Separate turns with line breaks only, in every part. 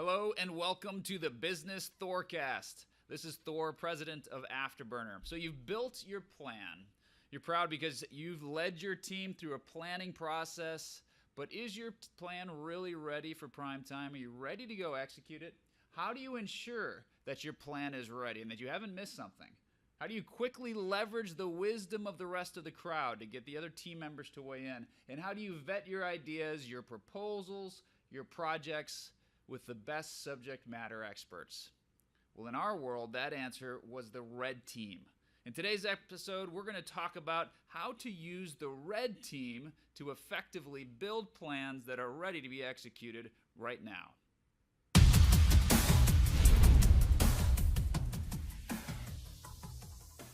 Hello and welcome to the Business Thorcast. This is Thor, president of Afterburner. So you've built your plan. You're proud because you've led your team through a planning process, but is your plan really ready for prime time? Are you ready to go execute it? How do you ensure that your plan is ready and that you haven't missed something? How do you quickly leverage the wisdom of the rest of the crowd to get the other team members to weigh in? And how do you vet your ideas, your proposals, your projects with the best subject matter experts? Well, in our world, that answer was the red team. In today's episode, we're going to talk about how to use the red team to effectively build plans that are ready to be executed right now.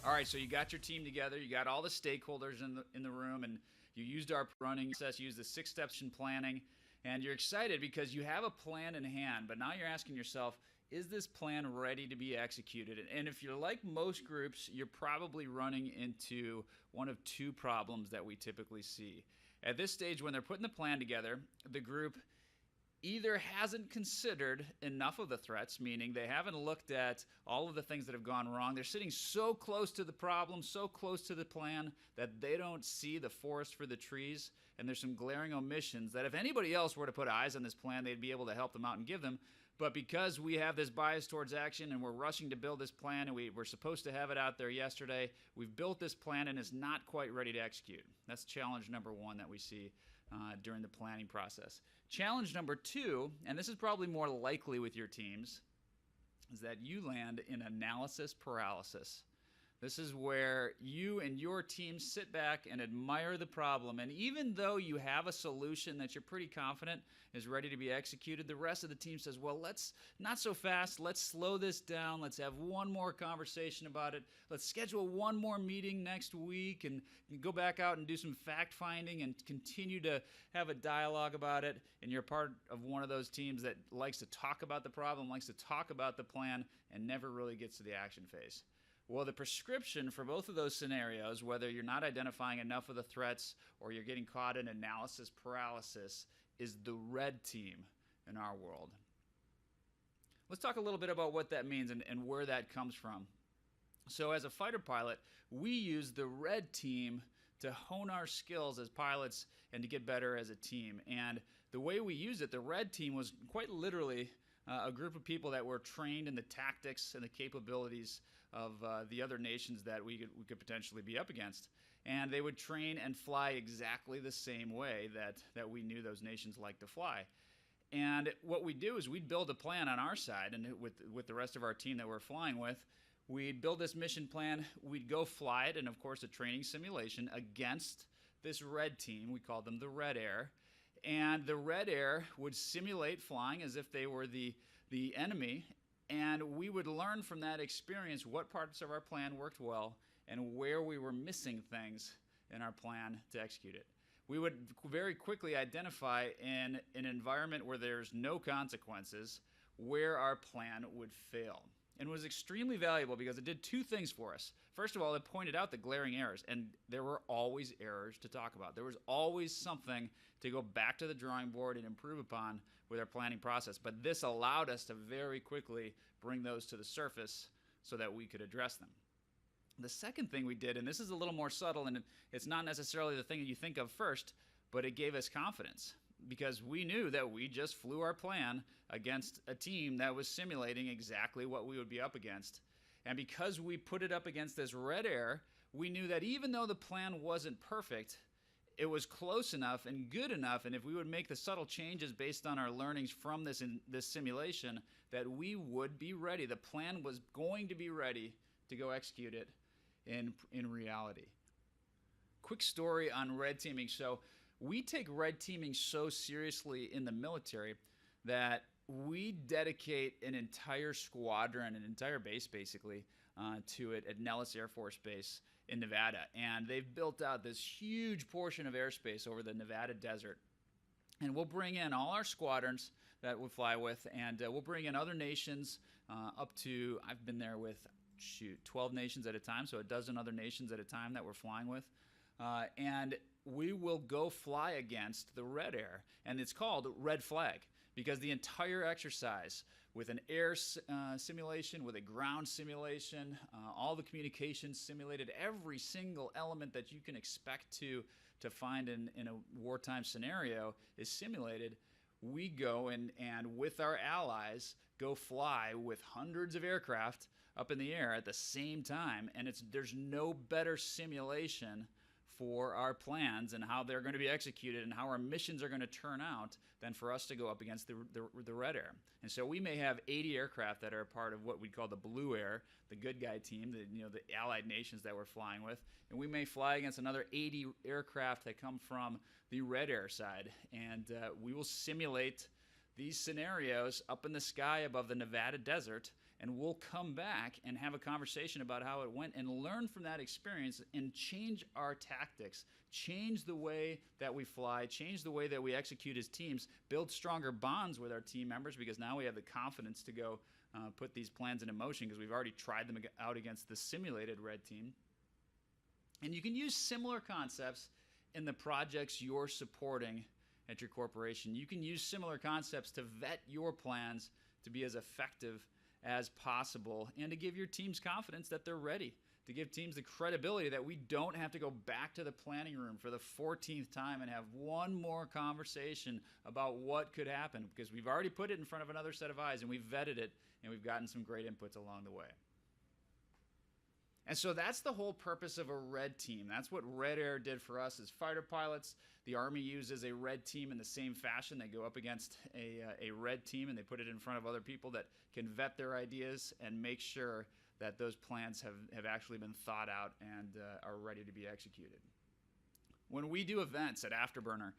All right, so you got your team together, you got all the stakeholders in the room, and you used our running process, you used the 6 steps in planning, and you're excited because you have a plan in hand, but now you're asking yourself, is this plan ready to be executed? And if you're like most groups, you're probably running into one of 2 problems that we typically see. At this stage, when they're putting the plan together, the group either hasn't considered enough of the threats, meaning they haven't looked at all of the things that have gone wrong. They're sitting so close to the problem, so close to the plan, that they don't see the forest for the trees, and there's some glaring omissions that if anybody else were to put eyes on this plan, they'd be able to help them out and give them. But because we have this bias towards action and we're rushing to build this plan and we're supposed to have it out there yesterday, we've built this plan and it's not quite ready to execute. That's challenge number 1 that we see during the planning process. Challenge number 2, and this is probably more likely with your teams, is that you land in analysis paralysis. This is where you and your team sit back and admire the problem, and even though you have a solution that you're pretty confident is ready to be executed, the rest of the team says, well, let's not so fast, let's slow this down, let's have one more conversation about it, let's schedule one more meeting next week and go back out and do some fact finding and continue to have a dialogue about it. And you're part of one of those teams that likes to talk about the problem, likes to talk about the plan, and never really gets to the action phase. Well, the prescription for both of those scenarios, whether you're not identifying enough of the threats or you're getting caught in analysis paralysis, is the red team in our world. Let's talk a little bit about what that means and where that comes from. So as a fighter pilot, we use the red team to hone our skills as pilots and to get better as a team. And the way we use it, the red team was quite literally a group of people that were trained in the tactics and the capabilities of the other nations that we could potentially be up against. And they would train and fly exactly the same way that we knew those nations liked to fly. And what we do is we'd build a plan on our side, and with the rest of our team that we're flying with, we'd build this mission plan, we'd go fly it, and of course a training simulation against this red team. We called them the Red Air. And the Red Air would simulate flying as if they were the enemy, and we would learn from that experience what parts of our plan worked well and where we were missing things in our plan to execute it. We would very quickly identify in an environment where there's no consequences where our plan would fail. And it was extremely valuable because it did 2 things for us. First of all, it pointed out the glaring errors, and there were always errors to talk about. There was always something to go back to the drawing board and improve upon with our planning process. But this allowed us to very quickly bring those to the surface so that we could address them. The second thing we did, and this is a little more subtle, and it's not necessarily the thing that you think of first, but it gave us confidence. Because we knew that we just flew our plan against a team that was simulating exactly what we would be up against. And because we put it up against this Red Air, we knew that even though the plan wasn't perfect, it was close enough and good enough, and if we would make the subtle changes based on our learnings from this simulation, that we would be ready. The plan was going to be ready to go execute it in reality. Quick story on red teaming. So we take red teaming so seriously in the military that we dedicate an entire squadron, an entire base basically, to it at Nellis Air Force Base in Nevada. And they've built out this huge portion of airspace over the Nevada desert. And we'll bring in all our squadrons that we fly with, and we'll bring in other nations up to, I've been there with, 12 nations at a time, so a dozen other nations at a time that we're flying with. And we will go fly against the Red Air, and it's called Red Flag because the entire exercise, with an air simulation, with a ground simulation, all the communications simulated, every single element that you can expect to find in a wartime scenario is simulated. We go and with our allies go fly with hundreds of aircraft up in the air at the same time, and there's no better simulation for our plans and how they're going to be executed and how our missions are going to turn out than for us to go up against the red air. And so we may have 80 aircraft that are a part of what we call the blue air, the good guy team, the allied nations that we're flying with, and we may fly against another 80 aircraft that come from the red air side, and we will simulate these scenarios up in the sky above the Nevada desert, and we'll come back and have a conversation about how it went and learn from that experience and change our tactics, change the way that we fly, change the way that we execute as teams, build stronger bonds with our team members, because now we have the confidence to go put these plans into motion because we've already tried them out against the simulated red team. And you can use similar concepts in the projects you're supporting at your corporation. You can use similar concepts to vet your plans to be as effective as possible and to give your teams confidence that they're ready, to give teams the credibility that we don't have to go back to the planning room for the 14th time and have one more conversation about what could happen, because we've already put it in front of another set of eyes and we've vetted it and we've gotten some great inputs along the way. And so that's the whole purpose of a red team. That's what Red Air did for us as fighter pilots. The Army uses a red team in the same fashion. They go up against a red team and they put it in front of other people that can vet their ideas and make sure that those plans have actually been thought out and are ready to be executed. When we do events at Afterburner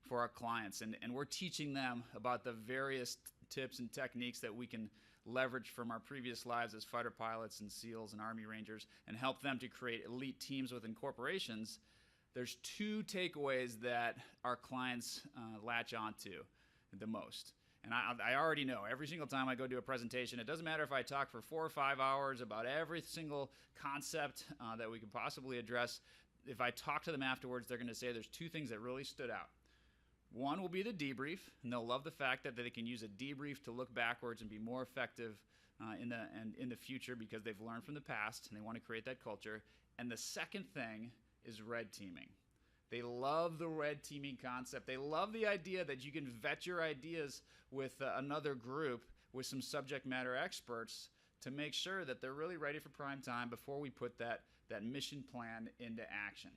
for our clients and we're teaching them about the various tips and techniques that we can leverage from our previous lives as fighter pilots and SEALs and Army Rangers and help them to create elite teams within corporations, there's two takeaways that our clients latch onto the most. And I already know every single time I go do a presentation, it doesn't matter if I talk for 4 or 5 hours about every single concept that we could possibly address. If I talk to them afterwards, they're going to say there's two things that really stood out. One will be the debrief, and they'll love the fact that they can use a debrief to look backwards and be more effective in the future because they've learned from the past and they want to create that culture. And the second thing is red teaming. They love the red teaming concept. They love the idea that you can vet your ideas with another group with some subject matter experts to make sure that they're really ready for prime time before we put that mission plan into action.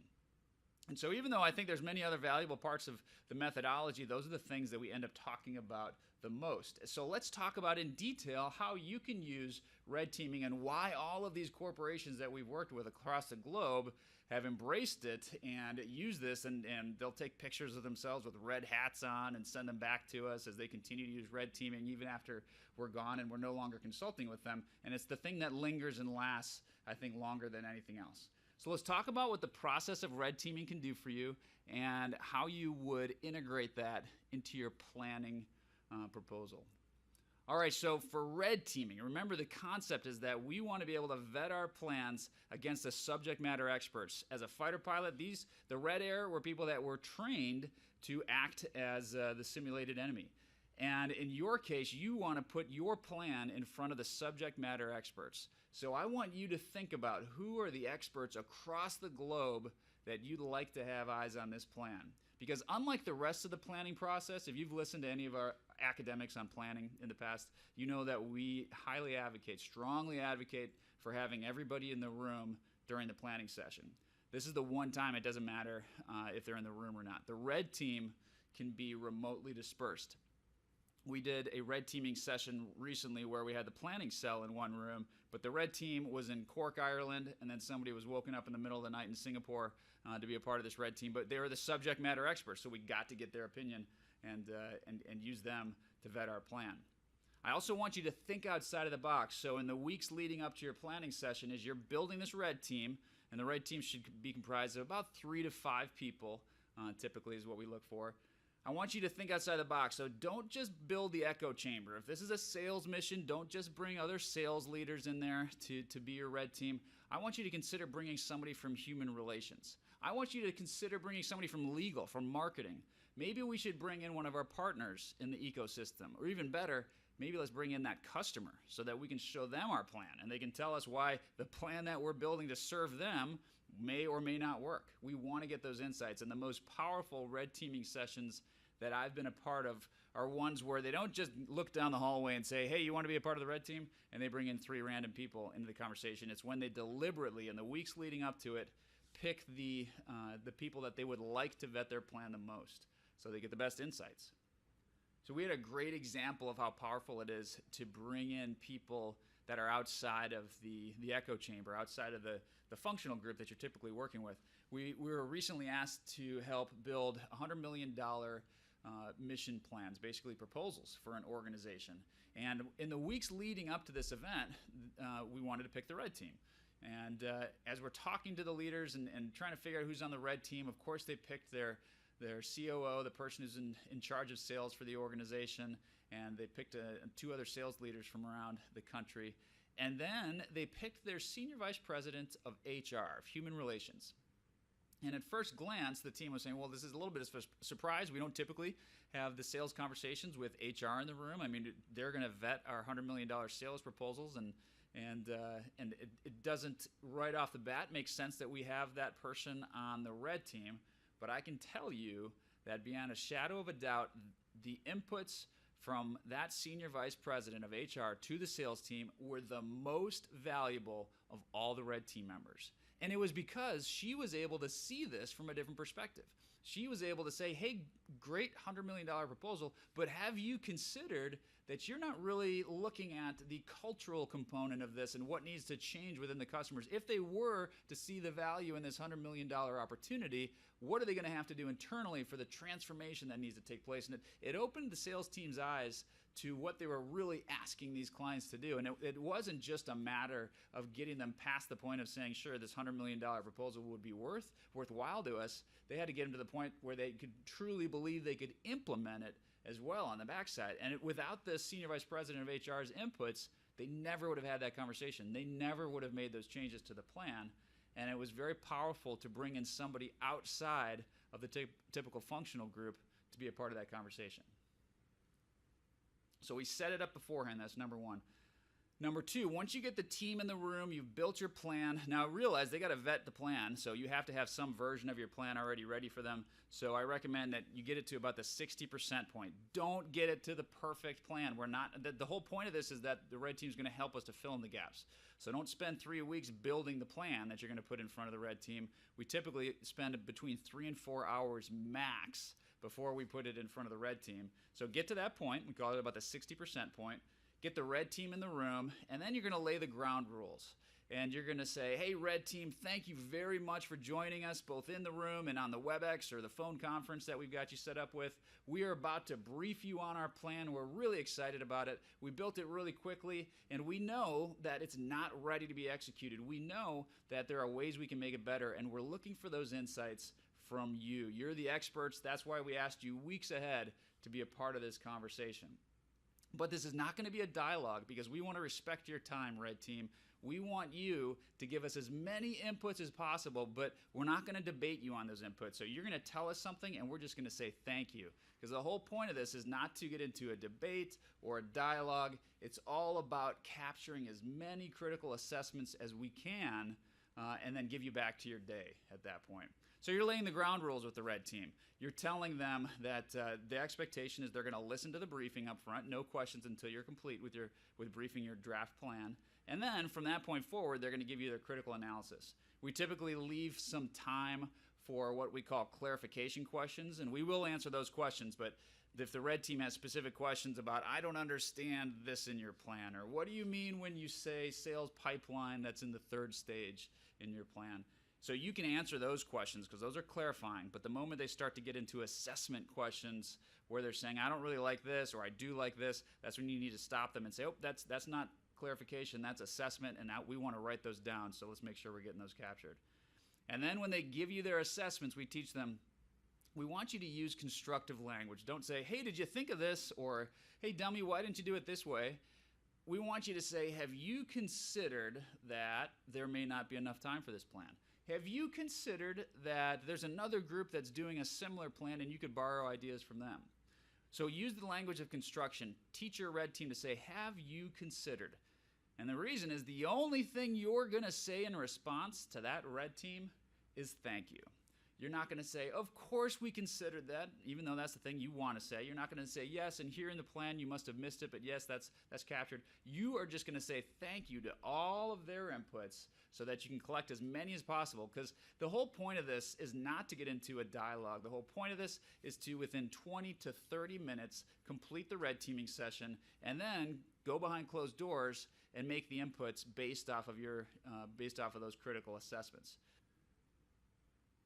And so even though I think there's many other valuable parts of the methodology, those are the things that we end up talking about the most. So let's talk about in detail how you can use red teaming and why all of these corporations that we've worked with across the globe have embraced it and use this, and they'll take pictures of themselves with red hats on and send them back to us as they continue to use red teaming even after we're gone and we're no longer consulting with them. And it's the thing that lingers and lasts, I think, longer than anything else. So let's talk about what the process of red teaming can do for you and how you would integrate that into your planning proposal. All right, so for red teaming, remember the concept is that we want to be able to vet our plans against the subject matter experts. As a fighter pilot, the red air were people that were trained to act as the simulated enemy. And in your case, you want to put your plan in front of the subject matter experts. So I want you to think about who are the experts across the globe that you'd like to have eyes on this plan. Because unlike the rest of the planning process, if you've listened to any of our academics on planning in the past, you know that we highly advocate, strongly advocate for having everybody in the room during the planning session. This is the one time it doesn't matter if they're in the room or not. The red team can be remotely dispersed. We did a red teaming session recently where we had the planning cell in one room, but the red team was in Cork, Ireland, and then somebody was woken up in the middle of the night in Singapore to be a part of this red team. But they were the subject matter experts, so we got to get their opinion and use them to vet our plan. I also want you to think outside of the box. So in the weeks leading up to your planning session, as you're building this red team, and the red team should be comprised of about 3 to 5 people, typically is what we look for. I want you to think outside the box. So don't just build the echo chamber. If this is a sales mission, don't just bring other sales leaders in there to be your red team. I want you to consider bringing somebody from human relations. I want you to consider bringing somebody from legal, from marketing. Maybe we should bring in one of our partners in the ecosystem, or even better, maybe let's bring in that customer so that we can show them our plan and they can tell us why the plan that we're building to serve them may or may not work. We want to get those insights, and the most powerful red teaming sessions that I've been a part of are ones where they don't just look down the hallway and say, hey, you want to be a part of the red team? And they bring in 3 random people into the conversation. It's when they deliberately, in the weeks leading up to it, pick the people that they would like to vet their plan the most so they get the best insights. So we had a great example of how powerful it is to bring in people that are outside of the echo chamber, outside of the functional group that you're typically working with. We were recently asked to help build $100 million mission plans, basically proposals for an organization. And in the weeks leading up to this event, we wanted to pick the red team. And as we're talking to the leaders and trying to figure out who's on the red team, of course they picked their COO, the person who's in charge of sales for the organization, and they picked 2 other sales leaders from around the country. And then they picked their senior vice president of HR, of human relations. And at first glance, the team was saying, well, this is a little bit of a surprise. We don't typically have the sales conversations with HR in the room. I mean, they're going to vet our $100 million sales proposals, and it doesn't right off the bat make sense that we have that person on the red team. But I can tell you that beyond a shadow of a doubt, the inputs from that senior vice president of HR to the sales team were the most valuable of all the red team members. And it was because she was able to see this from a different perspective. She was able to say, hey, great $100 million proposal, but have you considered that you're not really looking at the cultural component of this and what needs to change within the customers? If they were to see the value in this $100 million opportunity, what are they going to have to do internally for the transformation that needs to take place? And it opened the sales team's eyes to what they were really asking these clients to do. And it wasn't just a matter of getting them past the point of saying, sure, this $100 million proposal would be worthwhile to us. They had to get them to the point where they could truly believe they could implement it as well on the backside. And without the senior vice president of HR's inputs, they never would have had that conversation. They never would have made those changes to the plan. And it was very powerful to bring in somebody outside of the typical functional group to be a part of that conversation. So we set it up beforehand. That's number 1. Number 2, once you get the team in the room, you've built your plan. Now realize they got to vet the plan, so you have to have some version of your plan already ready for them. So I recommend that you get it to about the 60% point. Don't get it to the perfect plan. The whole point of this is that the red team is going to help us to fill in the gaps. So don't spend 3 weeks building the plan that you're going to put in front of the red team. We typically spend between 3 and 4 hours max before we put it in front of the red team. So get to that point. We call it about the 60% point. Get the red team in the room, and then you're going to lay the ground rules. And you're going to say, hey, red team, thank you very much for joining us both in the room and on the WebEx or the phone conference that we've got you set up with. We are about to brief you on our plan. We're really excited about it. We built it really quickly, and we know that it's not ready to be executed. We know that there are ways we can make it better, and we're looking for those insights from you. You're the experts. That's why we asked you weeks ahead to be a part of this conversation. But this is not going to be a dialogue because we want to respect your time, red team. We want you to give us as many inputs as possible, but we're not going to debate you on those inputs. So you're going to tell us something, and we're just going to say thank you. Because the whole point of this is not to get into a debate or a dialogue. It's all about capturing as many critical assessments as we can and then give you back to your day at that point. So you're laying the ground rules with the red team. You're telling them that the expectation is they're going to listen to the briefing up front, no questions until you're complete with briefing your draft plan. And then from that point forward, they're going to give you their critical analysis. We typically leave some time for what we call clarification questions, and we will answer those questions. But if the red team has specific questions about, I don't understand this in your plan, or what do you mean when you say sales pipeline that's in the 3rd stage in your plan? So you can answer those questions because those are clarifying. But the moment they start to get into assessment questions where they're saying, I don't really like this or I do like this, that's when you need to stop them and say, oh, that's not clarification, that's assessment, and now we want to write those down. So let's make sure we're getting those captured. And then when they give you their assessments, we teach them, we want you to use constructive language. Don't say, hey, did you think of this? Or, hey, dummy, why didn't you do it this way? We want you to say, have you considered that there may not be enough time for this plan? have you considered that there's another group that's doing a similar plan and you could borrow ideas from them? So use the language of construction. Teach your red team to say, have you considered? And the reason is the only thing you're going to say in response to that red team is thank you. You're not going to say, of course we considered that, even though that's the thing you want to say. You're not going to say, yes, and here in the plan you must have missed it, but yes, that's captured. You are just going to say thank you to all of their inputs so that you can collect as many as possible, because the whole point of this is not to get into a dialogue. The whole point of this is to, within 20 to 30 minutes, complete the red teaming session, and then go behind closed doors and make the inputs based off of those critical assessments.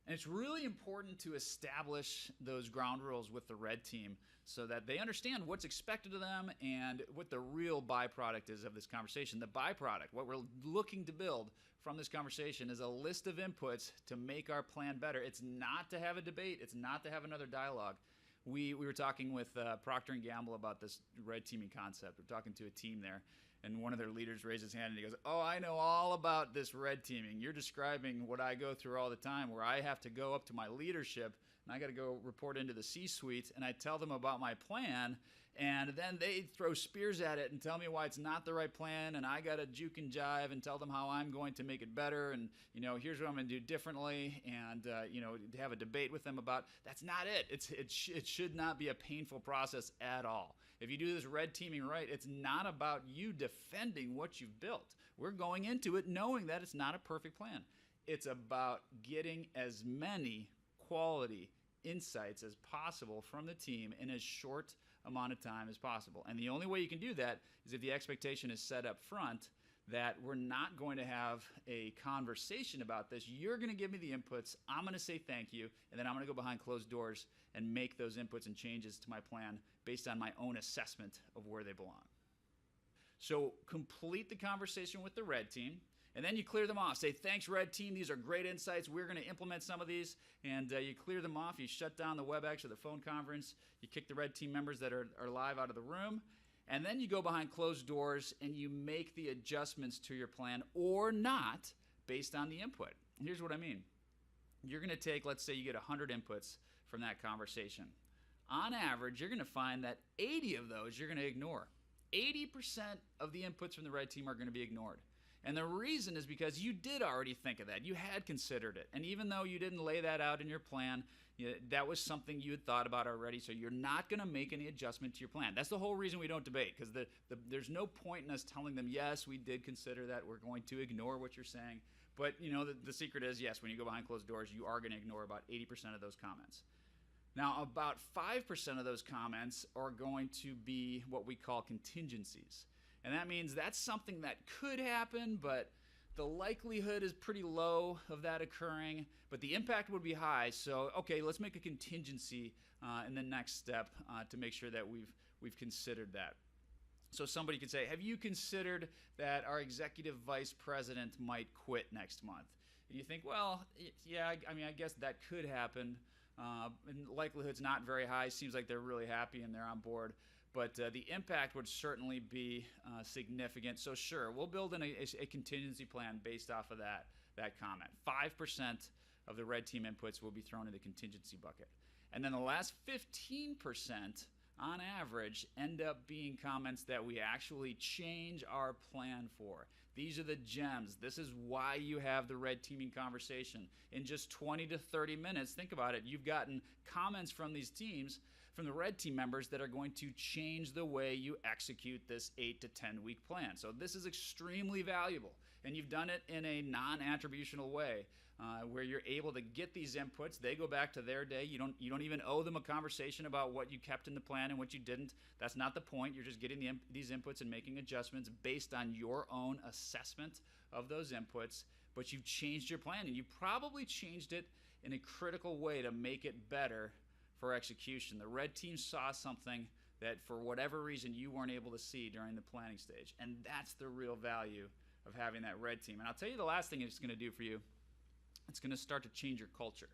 And it's really important to establish those ground rules with the red team so that they understand what's expected of them and what the real byproduct is of this conversation. The byproduct, what we're looking to build from this conversation, is a list of inputs to make our plan better. It's not to have a debate. It's not to have another dialogue. We were talking with Procter & Gamble about this red teaming concept. We're talking to a team there. And one of their leaders raised his hand and he goes, oh, I know all about this red teaming. You're describing what I go through all the time, where I have to go up to my leadership and I got to go report into the C-suite and I tell them about my plan, and then they throw spears at it and tell me why it's not the right plan, and I got to juke and jive and tell them how I'm going to make it better, and here's what I'm going to do differently, and have a debate with them about. That's not it. It should not be a painful process at all. If you do this red teaming right, it's not about you defending what you've built. We're going into it knowing that it's not a perfect plan. It's about getting as many quality insights as possible from the team in as short amount of time as possible. And the only way you can do that is if the expectation is set up front that we're not going to have a conversation about this. You're going to give me the inputs, I'm going to say thank you, and then I'm going to go behind closed doors and make those inputs and changes to my plan based on my own assessment of where they belong. So complete the conversation with the red team, and then you clear them off. Say, thanks, red team, these are great insights. We're going to implement some of these, and you clear them off. You shut down the WebEx or the phone conference. You kick the red team members that are live out of the room. And then you go behind closed doors and you make the adjustments to your plan or not based on the input. Here's what I mean. You're going to take, let's say you get 100 inputs from that conversation. On average, you're going to find that 80 of those you're going to ignore. 80% of the inputs from the red team are going to be ignored. And the reason is because you did already think of that. You had considered it. And even though you didn't lay that out in your plan, that was something you had thought about already, so you're not going to make any adjustment to your plan. That's the whole reason we don't debate, because there's no point in us telling them, yes, we did consider that. We're going to ignore what you're saying. But the secret is, yes, when you go behind closed doors, you are going to ignore about 80% of those comments. Now, about 5% of those comments are going to be what we call contingencies. And that means that's something that could happen, but the likelihood is pretty low of that occurring, but the impact would be high. So, okay, let's make a contingency in the next step to make sure that we've considered that. So somebody could say, have you considered that our executive vice president might quit next month? And you think, well, yeah, I guess that could happen. And likelihood's not very high. Seems like they're really happy and they're on board. But the impact would certainly be significant. So sure, we'll build in a contingency plan based off of that comment. 5% of the red team inputs will be thrown in the contingency bucket. And then the last 15%, on average, end up being comments that we actually change our plan for. These are the gems. This is why you have the red teaming conversation. In just 20 to 30 minutes, think about it, you've gotten comments from these teams, from the red team members, that are going to change the way you execute this 8 to 10 week plan. So this is extremely valuable, and you've done it in a non-attributional way where you're able to get these inputs. They go back to their day. You don't even owe them a conversation about what you kept in the plan and what you didn't. That's not the point. You're just getting these inputs and making adjustments based on your own assessment of those inputs, but you've changed your plan, and you probably changed it in a critical way to make it better for execution. The red team saw something that for whatever reason you weren't able to see during the planning stage. And that's the real value of having that red team. And I'll tell you the last thing it's going to do for you. It's going to start to change your culture.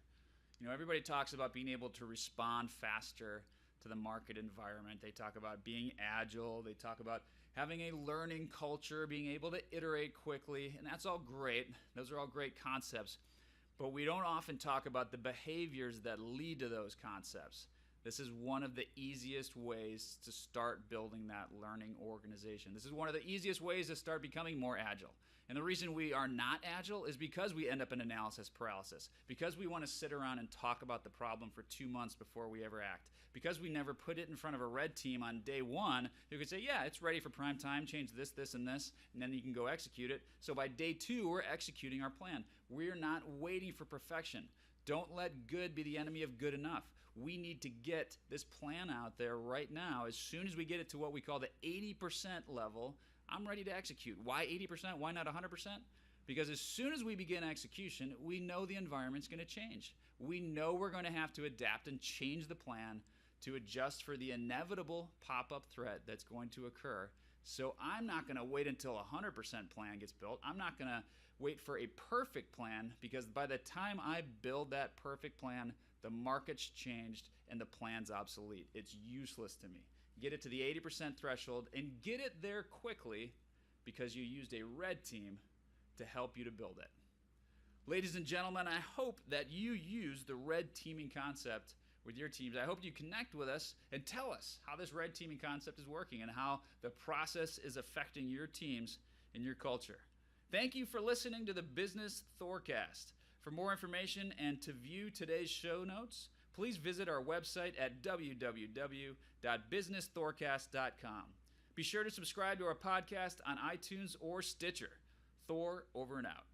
Everybody talks about being able to respond faster to the market environment. They talk about being agile. They talk about having a learning culture, being able to iterate quickly. And that's all great. Those are all great concepts. But we don't often talk about the behaviors that lead to those concepts. This is one of the easiest ways to start building that learning organization. This is one of the easiest ways to start becoming more agile. And the reason we are not agile is because we end up in analysis paralysis, because we want to sit around and talk about the problem for 2 months before we ever act, because we never put it in front of a red team on day one who could say, yeah, it's ready for prime time, change this, this, and this, and then you can go execute it. So by day 2, we're executing our plan. We're not waiting for perfection. Don't let good be the enemy of good enough. We need to get this plan out there right now. As soon as we get it to what we call the 80% level, I'm ready to execute. Why 80%? Why not 100%? Because as soon as we begin execution, we know the environment's going to change. We know we're going to have to adapt and change the plan to adjust for the inevitable pop-up threat that's going to occur. So I'm not going to wait until a 100% plan gets built. I'm not going to wait for a perfect plan, because by the time I build that perfect plan, the market's changed and the plan's obsolete. It's useless to me. Get it to the 80% threshold and get it there quickly, because you used a red team to help you to build it. Ladies and gentlemen, I hope that you use the red teaming concept with your teams. I hope you connect with us and tell us how this red teaming concept is working and how the process is affecting your teams and your culture. Thank you for listening to the Business Thorcast. For more information and to view today's show notes, please visit our website at www.businessthorcast.com. Be sure to subscribe to our podcast on iTunes or Stitcher. Thor, over and out.